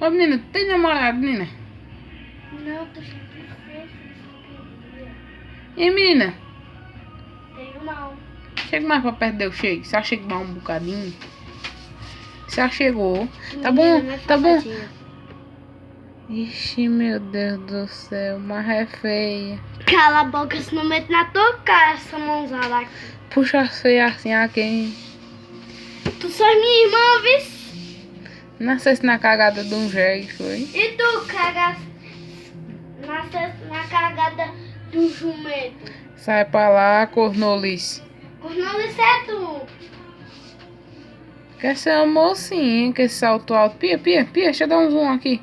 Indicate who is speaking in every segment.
Speaker 1: Ô menina, tu tem namorado, menina?
Speaker 2: Não, tô cheio de fresco.
Speaker 1: E menina?
Speaker 2: Tenho não.
Speaker 1: Chega mais pra perto de eu, chego. Só chega mais um bocadinho. Já chegou. Tá bom, tá bom. Ixi, meu Deus do céu, mas é feia.
Speaker 2: Cala a boca, senão meto na tua cara essa mãozada aqui.
Speaker 1: Puxa feia assim a quem
Speaker 2: Tu só é minha irmã, vice?
Speaker 1: nascesse na cagada de um jeito, foi?
Speaker 2: E tu cagasse na cagada do jumento?
Speaker 1: Sai pra lá, cornolice.
Speaker 2: Cornelice é tu.
Speaker 1: Quer ser uma mocinha, que esse salto alto. Pia, deixa eu dar um zoom aqui.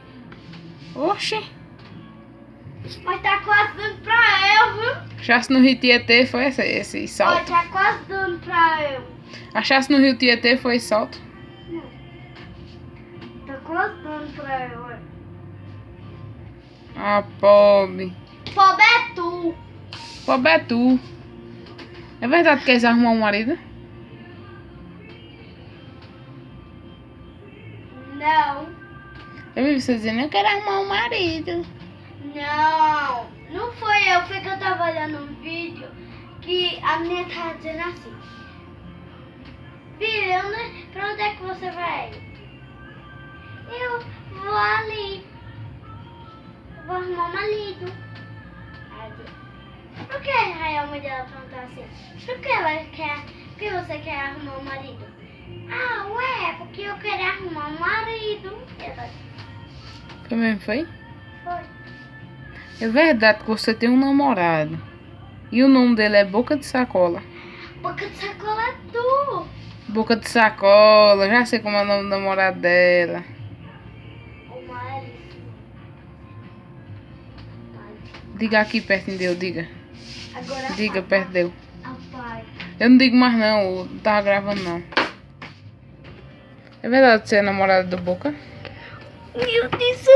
Speaker 1: Oxi.
Speaker 2: Mas tá quase dando pra eu, viu?
Speaker 1: Achasse no Rio Tietê, foi esse
Speaker 2: Olha,
Speaker 1: salto.
Speaker 2: tá quase dando pra eu.
Speaker 1: Achasse no Rio Tietê, foi esse salto.
Speaker 2: Não. Tá quase dando pra eu, olha.
Speaker 1: Ah, pobre.
Speaker 2: Pobre é tu.
Speaker 1: Pobre é tu. É verdade que queres arrumar um marido?
Speaker 2: Não.
Speaker 1: Eu vi você dizendo, eu quero arrumar um marido.
Speaker 2: Não. Não foi eu, foi que eu tava olhando um vídeo que a menina tava dizendo assim. Filha, pra onde é que você vai? Eu vou ali. Vou arrumar um marido. Aí eu disse, por que aí a mãe dela perguntou assim? Por que você quer arrumar um marido? Ah, ué, porque eu quero arrumar um marido. Ela disse,
Speaker 1: Foi mesmo, foi?
Speaker 2: foi.
Speaker 1: É verdade que você tem um namorado. E o nome dele é Boca de Sacola.
Speaker 2: Boca de sacola é tu.
Speaker 1: Boca de Sacola, já sei como é o nome do namorado dela.
Speaker 2: O marido.
Speaker 1: Diga aqui perto de eu, diga.
Speaker 2: Agora
Speaker 1: Diga perto de eu.
Speaker 2: Papai.
Speaker 1: Eu não digo mais não, eu não tava gravando não. É verdade que você é namorado do Boca?
Speaker 2: Eu disse